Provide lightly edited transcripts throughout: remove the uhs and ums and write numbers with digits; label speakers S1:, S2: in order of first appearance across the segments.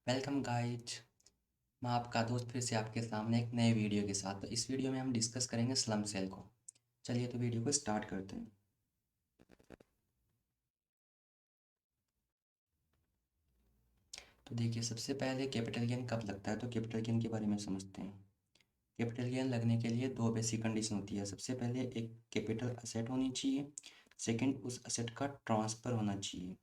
S1: Welcome guys. मैं आपका दोस्त फिर से आपके सामने एक नए वीडियो के साथ। तो इस वीडियो में हम डिस्कस करेंगे स्लम सेल को। चलिए तो वीडियो को स्टार्ट करते हैं। तो देखिए, सबसे पहले कैपिटल गेन कब लगता है, तो कैपिटल गेन के बारे में समझते हैं। कैपिटल गेन लगने के लिए दो बेसिक कंडीशन होती है। सबसे पहले एक कैपिटल असेट होनी चाहिए, सेकंड उस असेट का ट्रांसफ़र होना चाहिए।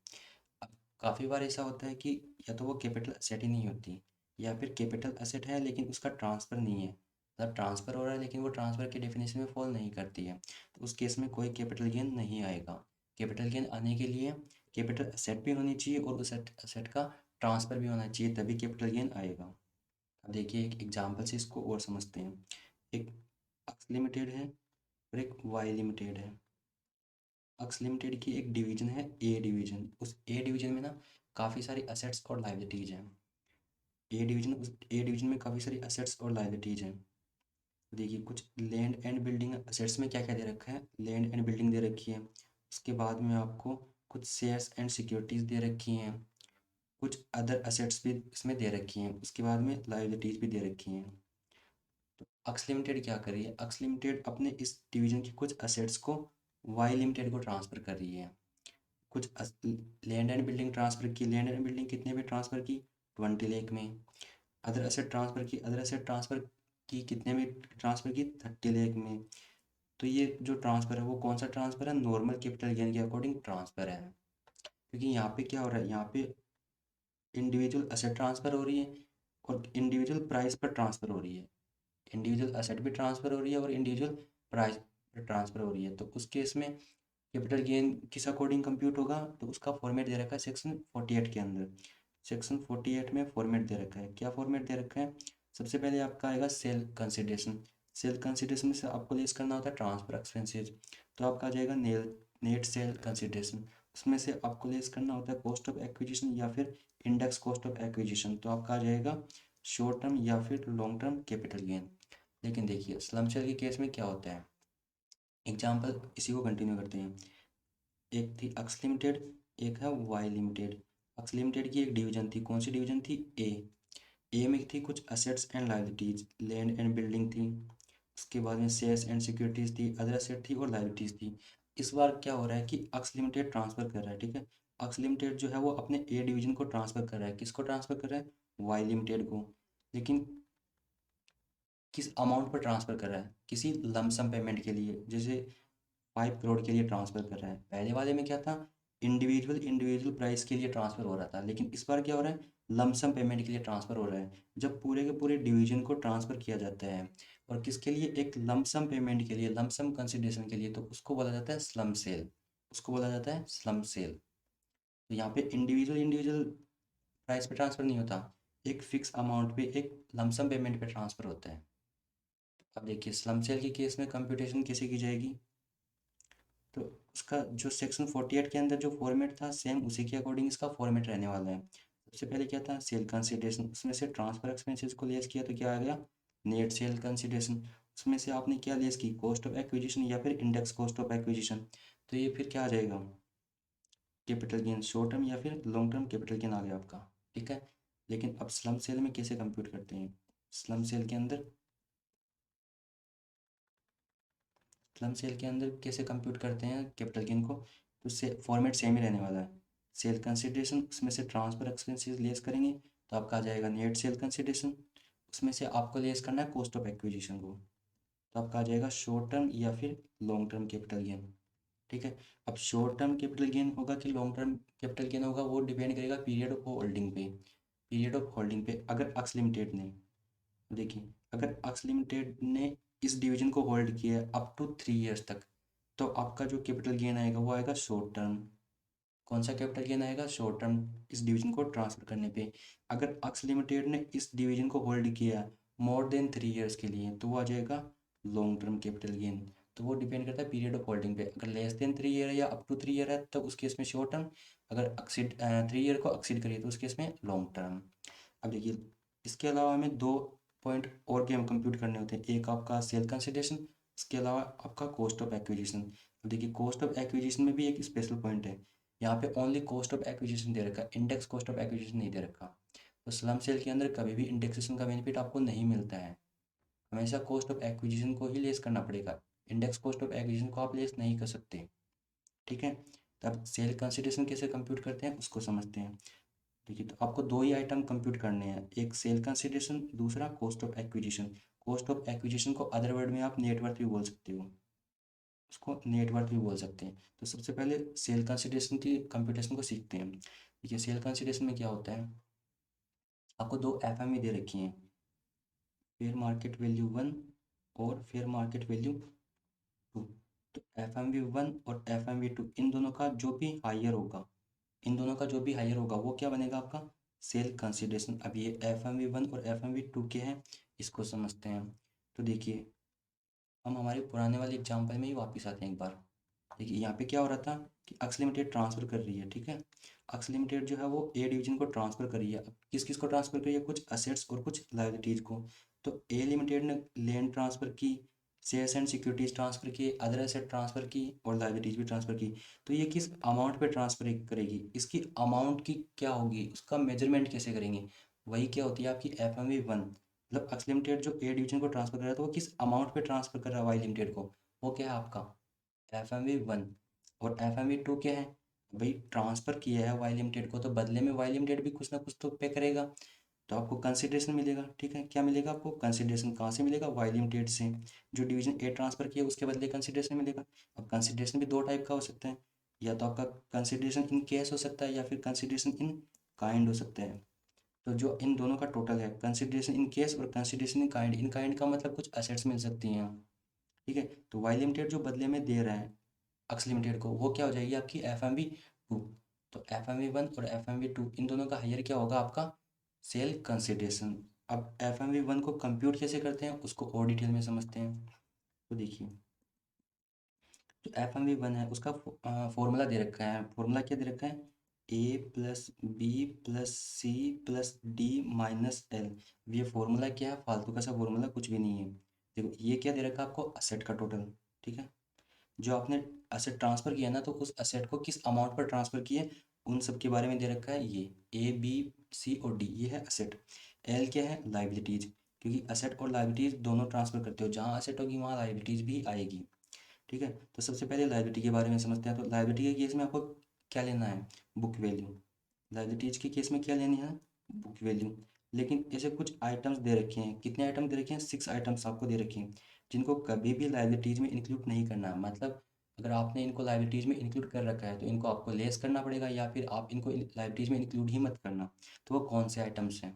S1: अब काफ़ी बार ऐसा होता है कि या तो वो कैपिटल असेट ही नहीं होती, या फिर कैपिटल असेट है लेकिन उसका ट्रांसफ़र नहीं है। मतलब ट्रांसफ़र हो रहा है लेकिन वो ट्रांसफ़र की डेफिनेशन में फॉल नहीं करती है, तो उस केस में कोई कैपिटल गेन नहीं आएगा। कैपिटल गेन आने के लिए कैपिटल असेट भी होनी चाहिए और उस असेट का ट्रांसफ़र भी होना चाहिए, तभी कैपिटल गेन आएगा। अब देखिए, एक एग्जांपल से इसको और समझते हैं। एक अक्स लिमिटेड है और एक वाई लिमिटेड है। अक्स लिमिटेड की एक डिवीजन है ए डिवीजन। उस ए डिवीजन में ना काफ़ी सारी असेट्स और लायबिलिटीज़ हैं। उस ए डिवीजन में काफ़ी सारी असेट्स और लायबिलिटीज़ हैं। देखिए, कुछ लैंड एंड बिल्डिंग असेट्स में क्या क्या दे रखा है, लैंड एंड बिल्डिंग दे रखी है। उसके बाद में आपको कुछ शेयर्स एंड सिक्योरिटीज़ दे रखी हैं। कुछ अदर असेट्स भी इसमें दे रखी हैं। उसके बाद में लायबिलिटीज़ भी दे रखी हैं। तो अक्स लिमिटेड क्या कर रही है, अक्स लिमिटेड अपने इस डिवीजन की कुछ असेट्स को वाई लिमिटेड को ट्रांसफ़र कर रही है। कुछ लैंड एंड बिल्डिंग ट्रांसफ़र की, लैंड एंड बिल्डिंग कितने में ट्रांसफ़र की, 20 लाख में। अदर एसेट ट्रांसफ़र की, अदर एसेट ट्रांसफ़र की कितने में ट्रांसफ़र की, 30 लाख में। तो ये जो ट्रांसफ़र है वो कौन सा ट्रांसफ़र है, नॉर्मल कैपिटल गेन के अकॉर्डिंग ट्रांसफ़र है। क्योंकि यहाँ पे क्या हो रहा है, यहाँ पे इंडिविजुअल असेट ट्रांसफ़र हो रही है और इंडिविजुअल प्राइस पर ट्रांसफ़र हो रही है। इंडिविजुअल असेट भी ट्रांसफ़र हो रही है और इंडिविजुअल प्राइस पर ट्रांसफ़र हो रही है। तो उस केस में कैपिटल गेन किस अकॉर्डिंग कंप्यूट होगा, तो उसका फॉर्मेट दे रखा है सेक्शन 48 के अंदर। सेक्शन 48 में फॉर्मेट दे रखा है। क्या फॉर्मेट दे रखा है, सबसे पहले आपका आएगा सेल कंसिडरेशन। सेल कंसिडरेशन से आपको लेस करना होता है ट्रांसफर एक्सपेंसेस, तो आपका आ जाएगा नेट सेल कंसिडरेशन। उसमें से आपको लेस करना होता है कॉस्ट ऑफ एक्विजिशन या फिर इंडेक्स कॉस्ट ऑफ एक्विजिशन, तो आपका आ जाएगा शॉर्ट टर्म या फिर लॉन्ग टर्म कैपिटल गेन। लेकिन देखिए, स्लम सेल के केस में क्या होता है, एग्जाम्पल इसी को कंटिन्यू करते हैं। एक थी अक्स लिमिटेड, एक है वाई लिमिटेड। अक्स लिमिटेड की एक डिवीजन थी, कौन सी डिवीजन थी, ए में थी कुछ assets and liabilities, land and building थी। उसके बाद में शेयर्स एंड सिक्योरिटीज थी, अदर असेट थी और लायबिलिटीज थी। इस बार क्या हो रहा है कि अक्स लिमिटेड ट्रांसफर कर रहा है, ठीक है। अक्स लिमिटेड जो है वो अपने ए डिवीजन को ट्रांसफर कर रहा है, किसको ट्रांसफर कर रहा है, वाई लिमिटेड को। लेकिन किस अमाउंट पर ट्रांसफर कर रहा है, किसी लमसम पेमेंट के लिए, जैसे 5 करोड़ के लिए ट्रांसफ़र कर रहा है। पहले वाले में क्या था, इंडिविजुअल इंडिविजुअल प्राइस के लिए ट्रांसफ़र हो रहा था, लेकिन इस बार क्या हो रहा है, लमसम पेमेंट के लिए ट्रांसफ़र हो रहा है। जब पूरे के पूरे डिवीजन को ट्रांसफ़र किया जाता है और किसके लिए, एक लमसम पेमेंट के लिए, लमसम कंसिडरेशन के लिए, तो उसको बोला जाता है स्लम सेल। उसको बोला जाता है स्लम सेल। तो यहाँ पे इंडिविजुअल इंडिविजुअल प्राइस पे ट्रांसफ़र नहीं होता, एक फिक्स अमाउंट पे, एक लमसम पेमेंट पे ट्रांसफ़र होता है। अब देखिए, स्लम सेल के केस में कंप्यूटेशन कैसे की जाएगी, तो उसका जो सेक्शन 48 के अंदर जो फॉर्मेट था, सेम उसी के अकॉर्डिंग इसका फॉर्मेट रहने वाला है। सबसे पहले क्या था, सेल कंसिडरेशन, उसमें से ट्रांसफर एक्सपेंसेस को लेस किया तो क्या आ गया, नेट सेल कंसिडरेशन। उसमें से आपने क्या लेस की, कॉस्ट ऑफ एक्विजिशन या फिर इंडेक्स कॉस्ट ऑफ एक्विजिशन, तो ये फिर क्या आ जाएगा, कैपिटल गेन, शॉर्ट टर्म या फिर लॉन्ग टर्म कैपिटल गेन आ गया आपका, ठीक है। लेकिन अब स्लम सेल में कैसे कंप्यूट करते हैं, स्लम सेल के अंदर, स्लम सेल के अंदर कैसे कंप्यूट करते हैं कैपिटल गेन को, तो से फॉर्मेट सेम ही रहने वाला है। सेल कंसिडरेशन, उसमें से ट्रांसफर एक्सपेंसेस लेस करेंगे तो आपका आ जाएगा नेट सेल कंसिडरेशन। उसमें से आपको लेस करना है कॉस्ट ऑफ एक्विजिशन को, तो आपका आ जाएगा शॉर्ट टर्म या फिर लॉन्ग टर्म कैपिटल गेन, ठीक है। अब शॉर्ट टर्म कैपिटल गेन होगा कि लॉन्ग टर्म कैपिटल गेन होगा, वो डिपेंड करेगा पीरियड ऑफ होल्डिंग पे। पीरियड ऑफ होल्डिंग पे अगर अक्स लिमिटेड ने, देखिए, अगर अक्स लिमिटेड ने इस डिवीजन को होल्ड किया है अप टू 3 ईयर्स तक, तो आपका जो कैपिटल गेन आएगा वो आएगा शॉर्ट टर्म। कौन सा कैपिटल गेन आएगा, शॉर्ट टर्म, इस डिवीजन को ट्रांसफर करने पे। अगर अक्स लिमिटेड ने इस डिवीजन को होल्ड किया मोर देन 3 ईयर्स के लिए, तो वो आ जाएगा लॉन्ग टर्म कैपिटल गेन। तो वो डिपेंड करता है पीरियड ऑफ होल्डिंग पे, अगर लेस देन 3 ईयर या अप टू 3 ईयर है तो उस केस में शॉर्ट टर्म, अगर एक्सीड 3 ईयर को एक्सीड करिए तो उस केस में लॉन्ग टर्म। अब देखिए, इसके अलावा हमें दो पॉइंट और भी हम कंप्यूट करने होते हैं, एक आपका सेल कंसिडरेशन, इसके अलावा आपका कॉस्ट ऑफ एक्विजिशन। अब देखिए, कॉस्ट ऑफ एक्विजिशन में भी एक स्पेशल पॉइंट है, यहाँ पे ओनली कॉस्ट ऑफ एक्विजिशन दे रखा है, इंडेक्स कॉस्ट ऑफ एक्विजिशन नहीं दे रखा। तो स्लम सेल के अंदर कभी भी इंडेक्सेशन का बेनिफिट आपको नहीं मिलता है, हमेशा कॉस्ट ऑफ एक्विजिशन को ही लेस करना पड़ेगा, इंडेक्स कॉस्ट ऑफ एक्विजिशन को आप लेस नहीं कर सकते। ठीक है, तब सेल कंसिडरेशन कैसे कंप्यूट करते हैं उसको समझते हैं। ठीक है, तो आपको दो ही आइटम कंप्यूट करने हैं, एक सेल कंसिडरेशन, दूसरा cost of acquisition. Cost of acquisition को अदर वर्ड में आप नेटवर्थ भी बोल सकते हो, उसको नेटवर्थ भी बोल सकते हैं। तो सबसे पहले सेल कंसिडरेशन की कंप्यूटेशन को सीखते हैं। देखिए सेल कंसिडरेशन में क्या होता है, आपको दो एफ दे रखी हैं, फेयर मार्केट वैल्यू 1 और फेयर मार्केट वैल्यू 2। तो FMV1 और FMV2 इन दोनों का जो भी हायर होगा, इन दोनों का जो भी हायर होगा वो क्या बनेगा आपका सेल कंसिडरेशन। अब ये FMV1 और FMV2 के हैं, इसको समझते हैं। तो देखिए हम हमारे पुराने वाले एग्जाम्पल में ही वापस आते हैं एक बार। देखिए यहाँ पे क्या हो रहा था कि अक्स लिमिटेड ट्रांसफ़र कर रही है, ठीक है, अक्स लिमिटेड जो है वो ए डिवीजन को ट्रांसफ़र कर रही है। अब किस किस को ट्रांसफ़र कर रही है, कुछ असेट्स और कुछ लायबिलिटीज़ को। तो ए लिमिटेड ने लैंड ट्रांसफ़र की, शेयर्स एंड सिक्योरिटीज़ ट्रांसफ़र किए, अदर एसेट ट्रांसफ़र की और लायबिलिटीज़ भी ट्रांसफ़र की। तो ये किस अमाउंट पे ट्रांसफ़र करेगी, इसकी अमाउंट की क्या होगी, उसका मेजरमेंट कैसे करेंगे, वही क्या होती है आपकी FMV1। मतलब अक्स लिमिटेड जो ए डिवीजन को ट्रांसफ़र कर रहा है तो वो किस अमाउंट पे ट्रांसफ़र कर रहा है वाई लिमिटेड को, वो क्या है आपका FMV1। और FMV2 क्या है, भाई ट्रांसफ़र किया है वाई लिमिटेड को तो बदले में वाई लिमिटेड भी कुछ ना कुछ तो पे करेगा, तो आपको कंसिडरेशन मिलेगा। ठीक है, क्या मिलेगा आपको कंसिडरेशन, कहाँ से मिलेगा, वाई लिमिटेड से, जो डिवीजन ए ट्रांसफ़र किया उसके बदले कंसिडरेशन मिलेगा। अब कंसिडरेशन भी दो टाइप का हो सकता है, या तो आपका कंसिडरेशन इन कैश हो सकता है या फिर कंसिडरेशन इन काइंड हो सकता है। तो जो इन दोनों का टोटल है कंसिडरेशन इन कैश और कंसिडरेशन इन काइंड का मतलब कुछ असेट्स मिल सकती हैं। ठीक है, तो वाई लिमिटेड जो बदले में दे रहा है अक्स लिमिटेड को वो क्या हो जाएगी आपकी FMV2। तो FMV1 और FMV2 इन दोनों का हायर क्या होगा आपका सेल कंसिडरेशन। अब FMV1 को कंप्यूट कैसे करते हैं उसको और डिटेल में समझते हैं। तो देखिए जो FMV1 है उसका फॉर्मूला दे रखा है, फॉर्मूला क्या दे रखा है, A+B+C+D-L। ये फॉर्मूला क्या है, फालतू का सा फॉर्मूला कुछ भी नहीं है। देखो ये क्या दे रखा है आपको, असेट का टोटल। ठीक है, जो आपने असेट ट्रांसफ़र किया ना तो उस असेट को किस अमाउंट पर ट्रांसफ़र किए उन सब के बारे में दे रखा है। ये A B C और D ये है असेट। एल क्या है, लाइबिलिटीज़, क्योंकि असेट और लाइबिलिटीज़ दोनों ट्रांसफ़र करते हो, जहाँ असेट होगी वहाँ लाइबिलिटीज़ भी आएगी। ठीक है, तो सबसे पहले लाइबिलिटी के बारे में समझते हैं। तो लाइबिलिटी के केस में आपको क्या लेना है, बुक वैल्यू। लाइबिलिटीज़ के केस में क्या लेनी है, बुक वैल्यू। लेकिन ऐसे कुछ आइटम्स दे रखे हैं, कितने आइटम दे रखे हैं, 6 आइटम्स आपको दे रखे हैं, जिनको कभी भी लाइबिलिटीज़ में इंक्लूड नहीं करना है। मतलब अगर आपने इनको लाइबिलिटीज़ में इंक्लूड कर रखा है तो इनको आपको लेस करना पड़ेगा, या फिर आप इनको लाइबिलिटीज़ में इंक्लूड ही मत करना। तो वो कौन से आइटम्स हैं,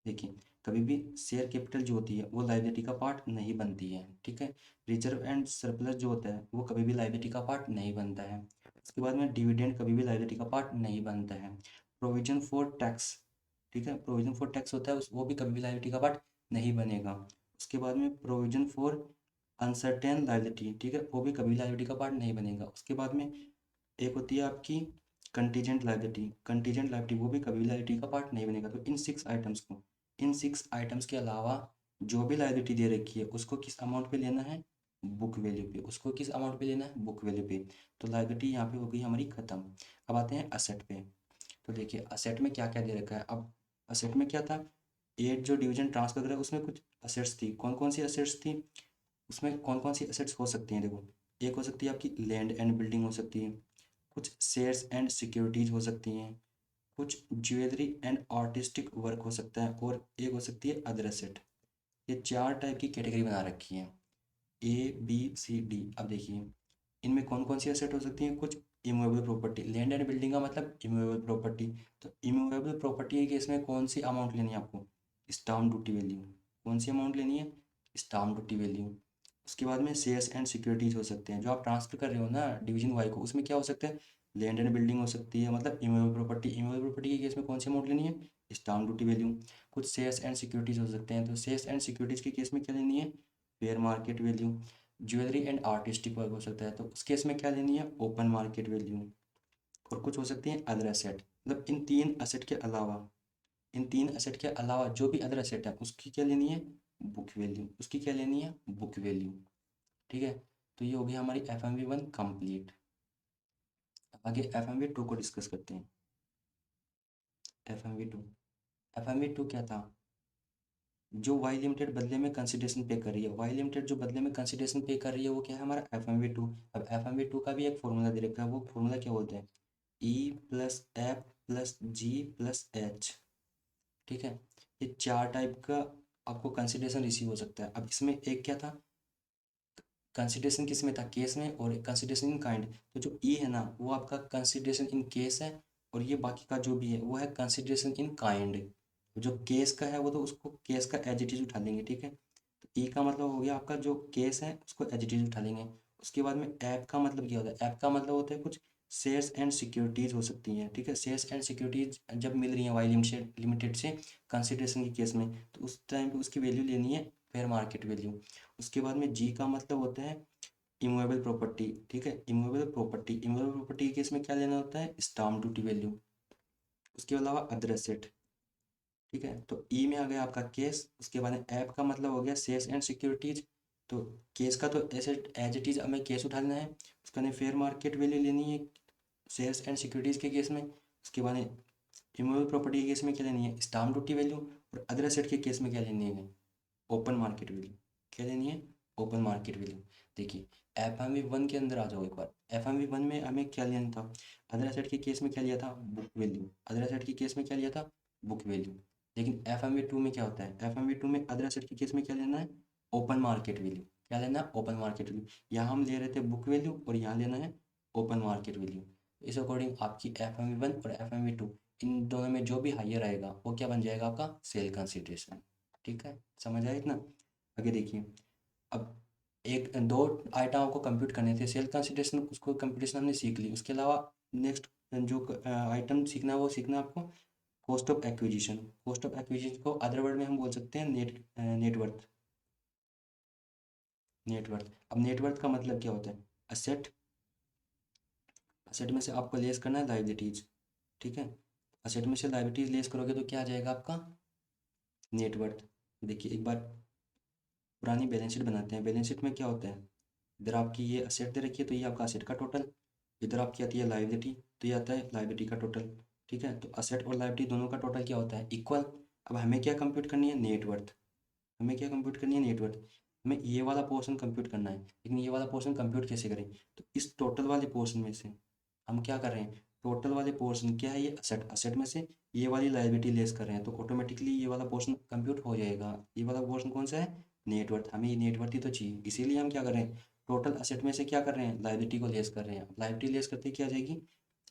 S1: देखिए कभी भी शेयर कैपिटल जो होती है वो लाइबिलिटी का पार्ट नहीं बनती है। ठीक है, रिजर्व एंड सरप्लस जो होता है वो कभी भी लाइबिलिटी का पार्ट नहीं बनता है। उसके बाद में डिविडेंड कभी भी लाइबिलिटी का पार्ट नहीं बनता है। प्रोविजन फॉर टैक्स, ठीक है, प्रोविजन फॉर टैक्स होता है वो भी कभी भी लाइबिलिटी का पार्ट नहीं बनेगा। उसके बाद में प्रोविजन फॉर अनसर्टेन लाइबिलिटी, ठीक है, वो भी कभी लाइबिलिटी का पार्ट नहीं बनेगा। उसके बाद में एक होती है आपकी कंटीजेंट लायबिलिटी, कंटीजेंट लायबिलिटी वो भी कभी लायबिलिटी का पार्ट नहीं बनेगा। तो इन सिक्स आइटम्स के अलावा जो भी लायबिलिटी दे रखी है उसको किस अमाउंट पे लेना है, बुक वैल्यू पे, उसको किस अमाउंट पे लेना है, बुक वैल्यू पे। तो लायबिलिटी यहाँ पे हो गई हमारी ख़त्म। अब आते हैं असेट पे। तो देखिए असेट में क्या क्या दे रखा है। अब असेट में क्या था, एट जो डिवीजन ट्रांसफर कर रहा है उसमें कुछ असेट्स थी, कौन कौन सी असेट्स थी, उसमें कौन कौन सी असेट्स हो सकती हैं, देखो एक हो सकती है आपकी लैंड एंड बिल्डिंग हो सकती है, कुछ शेयर्स एंड सिक्योरिटीज हो सकती हैं, कुछ ज्वेलरी एंड आर्टिस्टिक वर्क हो सकता है, और एक हो सकती है अदर एसेट। ये चार टाइप की कैटेगरी बना रखी है, A B C D। अब देखिए इनमें कौन कौन सी एसेट हो सकती हैं, कुछ immovable property, land and building का मतलब इमूवेबल प्रॉपर्टी। तो इमूवेबल प्रॉपर्टी के केस में कौन सी अमाउंट लेनी है आपको, स्टाम्प ड्यूटी वैल्यू। कौन सी अमाउंट लेनी है, स्टाम्प ड्यूटी वैल्यू। उसके बाद में शेयर्स एंड सिक्योरिटीज हो सकते हैं, जो आप ट्रांसफर कर रहे हो ना डिवीजन वाई को, उसमें क्या हो सकता है, लैंड एंड बिल्डिंग हो सकती है, मतलब इमूवेबल प्रॉपर्टी। इमूवेबल प्रॉपर्टी के केस में कौन सी अमाउंट लेनी है, स्टाम्प ड्यूटी वैल्यू। कुछ शेयर्स एंड सिक्योरिटीज हो सकते हैं, तो शेयर्स एंड सिक्योरिटीज के केस में क्या लेनी है, fair market value. Jewellery and artistic work हो सकता है, तो उस केस में क्या लेनी है, ओपन मार्केट वैल्यू। और कुछ हो सकती हैं अदर एसेट, मतलब इन तीन एसेट के अलावा जो भी अदर एसेट है उसकी क्या लेनी है, बुक वैल्यू। उसकी क्या लेनी है, बुक वैल्यू। ठीक है, तो ये हो गई हमारी FMV1 कंप्लीट। आगे FMV2 को डिस्कस करते हैं। FMV2 FMV2 क्या था, जो वाई लिमिटेड बदले में कंसिडरेशन पे कर रही है, वाई लिमिटेड जो बदले में कंसिडरेशन पे कर रही है वो क्या है हमारा FMV2। अब FMV2 का भी एक फॉर्मूला दे रखा है, वो फॉर्मूला क्या बोलते हैं, E+F+G+H। ठीक है, ये 4 टाइप का आपको कंसिडरेशन रिसीव हो सकता है। अब इसमें एक क्या था, कंसिडरेशन किस में था, केस में, और कंसिडरेशन इन काइंड। तो जो ई है ना वो आपका कंसिडरेशन इन केस है, और ये बाकी का जो भी है वो है कंसिडरेशन इन काइंड। जो केस का है वो तो उसको केस का एज इट इज उठा लेंगे, ठीक है। तो ई का मतलब हो गया आपका जो केस है उसको एज इट इज उठा लेंगे। उसके बाद में ऐप का मतलब क्या होता है, ऐप का मतलब होता है कुछ शेयर्स एंड सिक्योरिटीज हो सकती हैं, ठीक है। शेयर्स एंड सिक्योरिटीज जब मिल रही हैं वाई लिमिटेड लिमिटेड से कंसिडरेशन के केस में, तो उस टाइम पे उसकी वैल्यू लेनी है फेयर मार्केट वैल्यू। उसके बाद में जी का मतलब होता है इमूवेबल प्रॉपर्टी, ठीक है। इमूवेबल प्रॉपर्टी, इमूवेबल प्रॉपर्टी के केस में क्या लेना होता है, स्टाम्प ड्यूटी वैल्यू। उसके अलावा अदर एसेट, ठीक है। तो ई में आ गया आपका केस। उसके बाद ऐप का मतलब हो गया शेयर्स एंड सिक्योरिटीज। तो केस का तो एसेट एज इट इज हमें केस उठा लेना है, उसका ने फेयर मार्केट वैल्यू लेनी है शेयर्स एंड सिक्योरिटीज के केस में। उसके बाद इमूवेबल प्रॉपर्टी के केस में क्या लेनी है, स्टाम्प ड्यूटी वैल्यू। और अदर एसेट के केस में क्या लेनी है, ओपन मार्केट वैल्यू। क्या लेनी है, ओपन मार्केट वैल्यू। देखिए FMV1 के अंदर आ जाओ एक बार। FMV1 में हमें क्या लेना था, अदर एसेट के केस में क्या लिया था, बुक वैल्यू। अदर एसेट के केस में क्या लिया था, बुक वैल्यू। लेकिन FMV2 में क्या होता है, FMV2 में अदर एसेट के केस में क्या लेना है, ओपन मार्केट वैल्यू। क्या लेना है, ओपन मार्केट वैल्यू। यहाँ हम ले रहे थे बुक वैल्यू और यहाँ लेना है ओपन मार्केट वैल्यू। इस अकॉर्डिंग आपकी FMV1 और FMV2 इन दोनों में जो भी हाइयर आएगा वो क्या बन जाएगा, आपका सेल कंसिडरेशन। ठीक है, समझ आया इतना। आगे देखिए, अब एक दो आइटम आपको कंप्यूट करने थे, सेल कंसिडरेशन उसको कंप्यूटेशन हमने सीख ली। उसके अलावा नेक्स्ट जो आइटम सीखना है वो सीखना है आपको cost of acquisition. Cost of acquisition को अदर वर्ड में हम बोल सकते हैं नेटवर्थ। नेटवर्थ, अब नेटवर्थ का मतलब क्या होता है, असेट, असेट में से आपको लेस करना है लाइबिलिटीज, ठीक है। असेट में से लाइबिलिटीज लेस करोगे तो क्या आ जाएगा आपका नेटवर्थ। देखिए एक बार पुरानी बैलेंस शीट बनाते हैं। बैलेंस शीट में क्या होता है, इधर आपकी ये असेट दे रखी है तो ये आपका असेट का टोटल, इधर आपकी आती है लाइबिलिटी तो ये आता है लाइबिलिटी का टोटल, ठीक है। तो असेट और लाइबिलिटी दोनों का टोटल क्या होता है, इक्वल। अब हमें क्या कंप्यूट करनी है, नेटवर्थ। हमें क्या कंप्यूट करनी है, नेटवर्थ। हमें ये वाला पोर्शन कंप्यूट करना है, लेकिन ये वाला पोर्शन कंप्यूट कैसे करें, तो इस टोटल वाले पोर्शन में से हम क्या कर रहे हैं, टोटल वाले पोर्शन क्या है, ये असेट, असेट में से ये वाली लाइबिलिटी लेस कर रहे हैं, तो ऑटोमेटिकली ये वाला पोर्शन कंप्यूट हो जाएगा। ये वाला पोर्शन कौन सा है, नेटवर्थ। हमें ये नेटवर्थ ही तो चाहिए, इसीलिए हम क्या कर रहे हैं, टोटल असेट में से क्या कर रहे हैं, लाइबिलिटी को लेस कर रहे हैं। लाइबिलिटी लेस करते क्या आ जाएगी,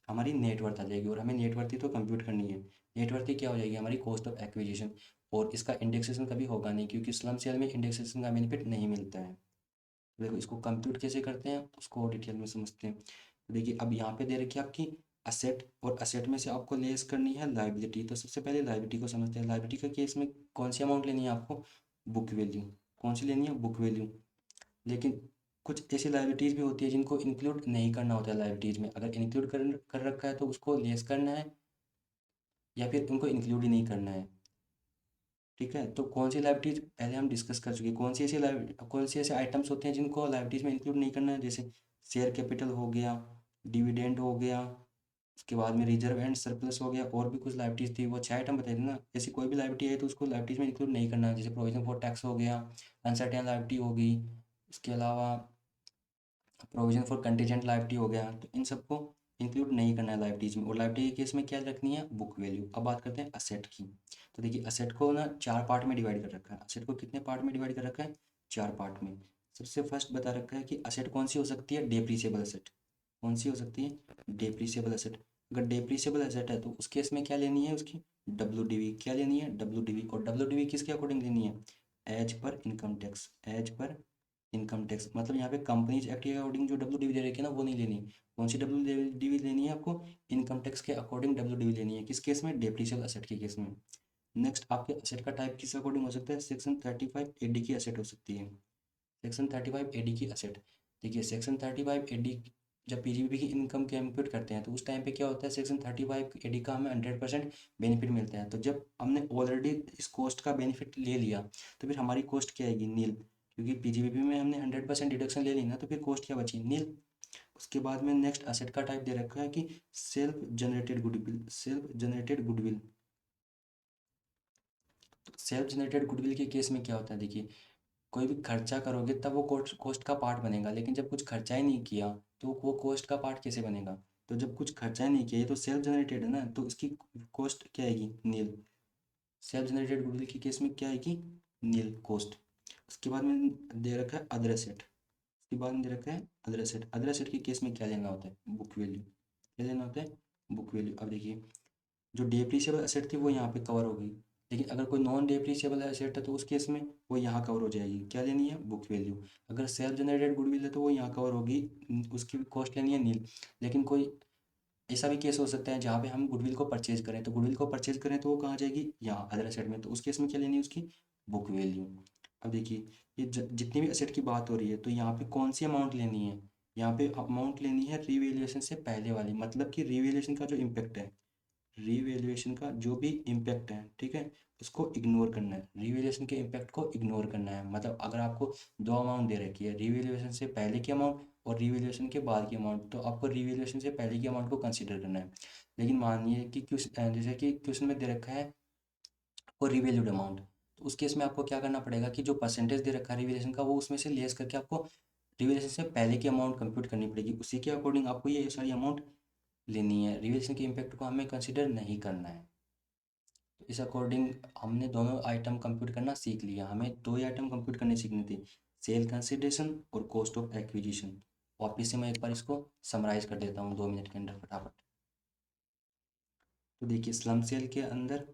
S1: हमारी नेटवर्थ आ जाएगी, और हमें नेटवर्थ ही तो कंप्यूट करनी है। नेटवर्थ ही क्या हो जाएगी, हमारी कॉस्ट ऑफ एक्विजिशन। और इसका इंडेक्सेशन कभी होगा नहीं, क्योंकि स्लम सेल में इंडेक्सेशन का बेनिफिट नहीं मिलता है। तो देखो इसको कंप्यूट कैसे करते हैं उसको डिटेल में समझते हैं। तो देखिए अब यहाँ पे दे रखी है आपकी असेट, और असेट में से आपको लेस करनी है लाइबिलिटी। तो सबसे पहले लाइबिलिटी को समझते हैं। लाइबिलिटी के केस में कौन सी अमाउंट लेनी है आपको, बुक वैल्यू। कौन सी लेनी है, बुक वैल्यू। लेकिन कुछ ऐसी लाइबिलिटीज़ भी होती है जिनको इंक्लूड नहीं करना होता है लाइबिलिटीज़ में। अगर इंक्लूड कर रखा है तो उसको लेस करना है, या फिर उनको इंक्लूड ही नहीं करना है। ठीक है, तो कौन सी लाइबिलिटीज पहले हम डिस्कस कर चुके हैं, कौन सी ऐसे आइटम्स होते हैं जिनको लाइबिलिटीज में इंक्लूड नहीं करना है, जैसे शेयर कैपिटल हो गया, डिविडेंड हो गया, उसके बाद में रिजर्व एंड सरप्लस हो गया, और भी कुछ लाइबिलिटीज थी, वो 6 आइटम बताए थे ना। ऐसी कोई भी लाइबिलिटी है तो उसको लाइबिलिटीज में इंक्लूड नहीं करना है, जैसे प्रोविजन फॉर टैक्स हो गया, अनसर्टेन लाइबिलिटी होगी, उसके अलावा प्रोविजन फॉर कंटीजेंट लाइबिलिटी हो गया। तो इन सबको इंक्लूड नहीं करना है लाइबिलिटीज में। और लाइबिलिटी के केस में क्या रखनी है, बुक वैल्यू। अब बात करते हैं असेट की। तो देखिए असेट को ना 4 पार्ट में डिवाइड कर रखा है। असेट को कितने पार्ट में डिवाइड कर रखा है, 4 पार्ट में। सबसे फर्स्ट बता रखा है कि असेट कौन सी हो सकती है, डेप्रीसिएबल असेट। कौन सी हो सकती है, डेप्रीसिएबल असेट। अगर डेप्रीसिएबल असेट है तो उस केस में क्या लेनी है, उसकी WDV। क्या लेनी है, WDV। और WDV किसके अकॉर्डिंग लेनी है, as per income tax. As per income tax मतलब यहाँ पे कंपनीज एक्ट के अकॉर्डिंग जो WDV दे रखी है ना वो नहीं लेनी। कौन सी WDV लेनी है आपको, इनकम टैक्स के अकॉर्डिंग WDV लेनी है। किस केस में, डेप्रीशियल असेट के केस में। नेक्स्ट आपके असेट का टाइप किस अकॉर्डिंग हो सकता है, सेक्शन 35 AD की असेट हो सकती है। सेक्शन 35 AD की असेट। देखिए सेक्शन 35 AD जब PGBP की इनकम कैलकुलेट करते हैं तो उस टाइम पे क्या होता है, सेक्शन 35 AD का हमें 100% बेनिफिट मिलता है। तो जब हमने ऑलरेडी इस कॉस्ट का बेनिफिट ले लिया तो फिर हमारी कॉस्ट क्या आएगी, नील। क्योंकि PGBP में हमने 100% डिडक्शन ले ली ना, तो फिर कॉस्ट क्या बची, नील। उसके बाद में नेक्स्ट असेट का टाइप दे रखा है कि self generated goodwill. Self generated goodwill, तो सेल्फ जनरेटेड गुडविल के केस में क्या होता है, देखिए कोई भी खर्चा करोगे तब वो कोस्ट कॉस्ट का पार्ट बनेगा, लेकिन जब कुछ खर्चा ही नहीं किया तो वो कॉस्ट का पार्ट कैसे बनेगा। तो जब कुछ खर्चा ही नहीं किया, ये तो सेल्फ जनरेटेड है ना, तो इसकी कॉस्ट क्या आएगी, नील। सेल्फ जनरेटेड गुडविल के केस में क्या आएगी, नील कॉस्ट। उसके बाद में दे रखा है अदर एसेट, उसके बाद में दे रखा है अदर एसेट। अदर एसेट के केस में क्या लेना होता है, बुक वैल्यू। क्या लेना होता है, बुक वैल्यू। अब देखिए जो डेप्रिसिएबल एसेट थी वो यहाँ पे कवर हो गई, लेकिन अगर कोई नॉन डेप्रिसिएबल एसेट है तो उस केस में वो यहाँ कवर हो जाएगी। क्या लेनी है, बुक वैल्यू। अगर सेल्फ जनरेटेड गुडविल है तो वो यहाँ कवर होगी, उसकी कॉस्ट लेनी है नील। लेकिन कोई ऐसा भी केस हो सकता है जहाँ पे हम गुडविल को परचेज करें, तो गुडविल को परचेज करें तो वो कहाँ जाएगी, यहाँ अदर एसेट में, तो उस केस में क्या लेनी है, उसकी बुक वैल्यू। अब देखिए ये जितनी भी एसेट की बात हो रही है तो यहाँ पे कौन सी अमाउंट लेनी है, यहाँ पे अमाउंट लेनी है रीवैल्यूएशन से पहले वाली, मतलब कि रीवैल्यूएशन का जो इम्पैक्ट है, रीवैल्यूएशन का जो भी इम्पैक्ट है, ठीक है, उसको इग्नोर करना है। रीवैल्यूएशन के इम्पैक्ट को इग्नोर करना है, मतलब अगर आपको दो अमाउंट दे रखी है, रीवैल्यूएशन से पहले की अमाउंट और रीवैल्यूएशन के बाद की अमाउंट, तो आपको रीवैल्यूएशन से पहले की अमाउंट को कंसीडर करना है। लेकिन मानिए कि जैसे कि क्वेश्चन में दे रखा है वो रिवैल्यूड अमाउंट, तो उस केस में आपको क्या करना पड़ेगा कि जो परसेंटेज दे रखा है रिवैल्यूएशन का वो उसमें से लेस करके आपको रिवैल्यूएशन से पहले की अमाउंट कंप्यूट करनी पड़ेगी, उसी के अकॉर्डिंग आपको ये सारी अमाउंट लेनी है। रिवैल्यूएशन के इम्पैक्ट को हमें कंसिडर नहीं करना है। तो इस अकॉर्डिंग हमने दोनों आइटम कंप्यूट करना सीख लिया। हमें दो ही आइटम कंप्यूट करने सीखने थे, सेल कंसिडरेशन और कॉस्ट ऑफ एक्विजिशन। वापिस से मैं एक बार इसको समराइज कर देता हूँ 2 मिनट के अंदर फटाफट। तो देखिए स्लम सेल के अंदर,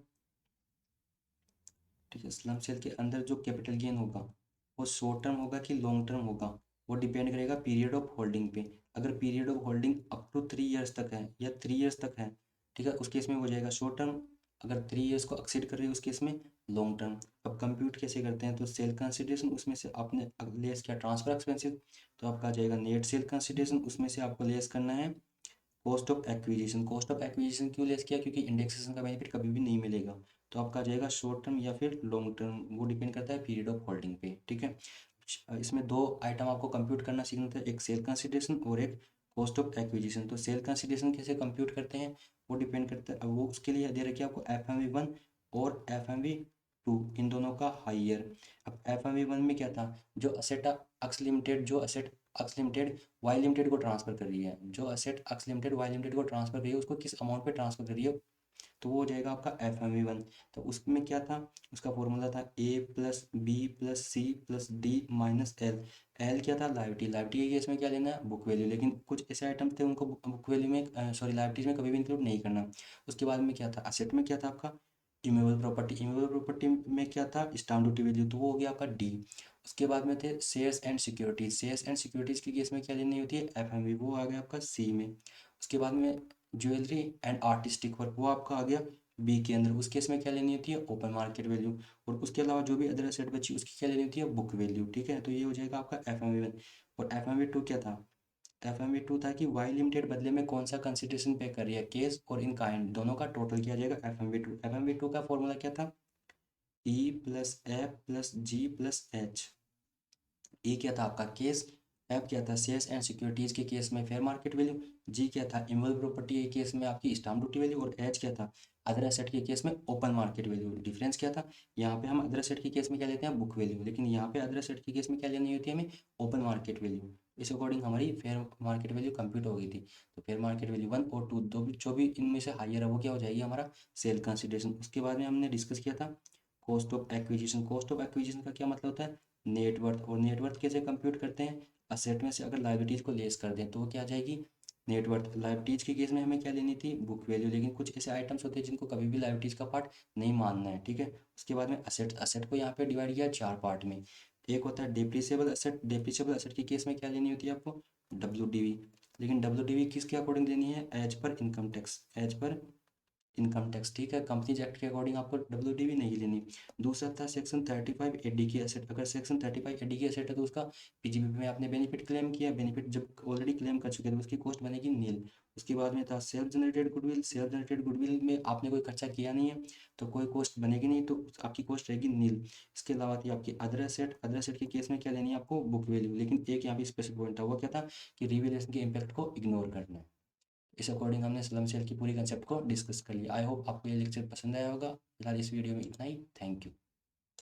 S1: ठीक है, स्लम सेल के अंदर जो कैपिटल गेन होगा वो शॉर्ट टर्म होगा कि लॉन्ग टर्म होगा, वो डिपेंड करेगा पीरियड ऑफ होल्डिंग पे। अगर period of holding up to 3 years तक है या 3 ईयर्स तक है, ठीक है, उस केस में हो जाएगा शॉर्ट टर्म। अगर 3 ईयर्स को एक्सीड कर रही है उस केस में लॉन्ग टर्म। अब कंप्यूट कैसे करते हैं, तो सेल कंसिडरेशन उसमें से आपने लेस किया ट्रांसफर एक्सपेंसिव, तो आपका आ जाएगा नेट सेल कंसिडरेशन, उसमें से आपको लेस करना है cost of acquisition. Cost of acquisition क्यों लेस किया, क्योंकि इंडेक्सेशन का बेनिफिट कभी भी नहीं मिलेगा। तो आपका आ जाएगा शॉर्ट टर्म या फिर लॉन्ग टर्म, वो डिपेंड करता है पीरियड ऑफ होल्डिंग पे, ठीक है। इसमें दो आइटम आपको कंप्यूट करना सीखना था, एक सेल कंसिडरेशन और एक कॉस्ट ऑफ एक्विजिशन। तो सेल कंसिडरेशन कैसे कंप्यूट करते हैं वो डिपेंड करता है, वो उसके लिए दे रखिए आपको FMV1 और FMV2, इन दोनों का हाइयर। अब FMV1 में क्या था, जो असेट अक्स लिमिटेड, जो असेट अक्स लिमिटेड वाई लिमिटेड को ट्रांसफर कर रही है, जो असेट अक्स लिमिटेड वाई लिमिटेड को ट्रांसफर कर रही है उसको किस अमाउंट पे ट्रांसफर कर रही है, तो वो हो जाएगा आपका FMV1। तो उसमें क्या था, उसका फॉर्मूला था A+B+C+D-L। एल क्या था, लाइबिलिटी। लाइबिलिटी के केस में क्या लेना है, बुक वैल्यू। लेकिन कुछ ऐसे आइटम थे उनको बुक वैल्यू में सॉरी लाइबिलिटीज में कभी भी इंक्लूड नहीं करना। उसके बाद में क्या था, असेट में क्या था आपका इमूवेबल प्रॉपर्टी। इमूवेबल प्रॉपर्टी में क्या था, स्टाम्प ड्यूटी वैल्यू, तो वो हो गया आपका डी। उसके बाद में थे shares and securities. Shares and securities के केस में क्या लेनी होती है, FMV, वो आ गया आपका सी में। उसके बाद में ज्वेलरी एंड आर्टिस्टिक वर्क, वो आपका आ गया बी के अंदर। उस केस में क्या लेनी होती है, ओपन मार्केट वैल्यू। और उसके अलावा जो भी अदर एसेट बची उसकी क्या लेनी होती है, बुक वैल्यू, ठीक है। तो ये हो जाएगा आपका FMV1। और FMV2 क्या था, FMV2 था कि वाई लिमिटेड बदले में कौन सा कंसिडरेशन पे कर रही है, केस और इन काइंड, दोनों का टोटल किया जाएगा FMV2। FMV2 का फॉर्मूला क्या था, E+F+G+H। ए क्या था आपका केस, एफ क्या था शेयर्स एंड सिक्योरिटीज के केस में फेयर मार्केट वैल्यू, जी क्या था इमूवेबल प्रॉपर्टी के केस में आपकी स्टाम्प ड्यूटी वैल्यू, और एच क्या था अदर एसेट के केस में ओपन मार्केट वैल्यू। डिफरेंस क्या था, यहाँ पे हम अदर एसेट के केस में क्या लेते हैं, बुक वैल्यू, लेकिन यहाँ पे अदर एसेट के केस में क्या लेनी होती है हमें, ओपन मार्केट वैल्यू। इस अकॉर्डिंग हमारी फेयर मार्केट वैल्यू कंप्यूट हो गई थी। तो फेयर मार्केट वैल्यू 1 और 2, दो भी जो भी इनमें से हाइयर है वो क्या हो जाएगी, हमारा सेल कंसिडरेशन। उसके बाद में हमने डिस्कस किया था cost of acquisition. Cost of acquisition का क्या मतलब होता है, नेटवर्थ। और नेटवर्थ कैसे कंप्यूट करते हैं, असेट में से अगर लाइबिलिटीज़ को लेस कर दें तो वो क्या आ जाएगी, नेटवर्थ। लाइबिलिटीज़ के केस में हमें क्या लेनी थी, बुक वैल्यू। लेकिन कुछ ऐसे आइटम्स होते हैं जिनको कभी भी लाइबिलिटीज़ का पार्ट नहीं मानना है, ठीक है। उसके बाद में असेट, असेट को यहाँ पे डिवाइड किया 4 पार्ट में। एक होता है डेप्रिसिएबल असेट। डेप्रिसिएबल असेट के केस में क्या लेनी होती है आपको, WDV। लेकिन WDV किसके अकॉर्डिंग लेनी है, as per income tax, as per income tax, ठीक है। कंपनीज एक्ट के अकॉर्डिंग आपको WDV नहीं लेनी। दूसरा था सेक्शन 35 AD की एसेट। अगर सेक्शन 35 AD की एसेट है तो उसका PGBP में आपने बेनिफिट क्लेम किया, बेनिफिट जब ऑलरेडी क्लेम कर चुके थे उसकी कॉस्ट बनेगी नील। उसके बाद में था self generated goodwill. Self generated goodwill में आपने कोई खर्चा किया नहीं है तो कोई कॉस्ट बनेगी नहीं, तो आपकी कॉस्ट रहेगी नील। इसके अलावा थी आपकी अदर एसेट। अदर एसेट के केस में क्या लेनी है आपको, बुक वैल्यू। लेकिन एक यहाँ पे स्पेशल पॉइंट था, वो क्या था कि रिवेल्यूशन के इम्पैक्ट को इग्नोर करना है। इस अकॉर्डिंग हमने स्लम सेल की पूरी कंसेप्ट को डिस्कस कर लिया। आई होप आपको ये लेक्चर पसंद आया होगा। फिलहाल इस वीडियो में इतना ही। Thank you.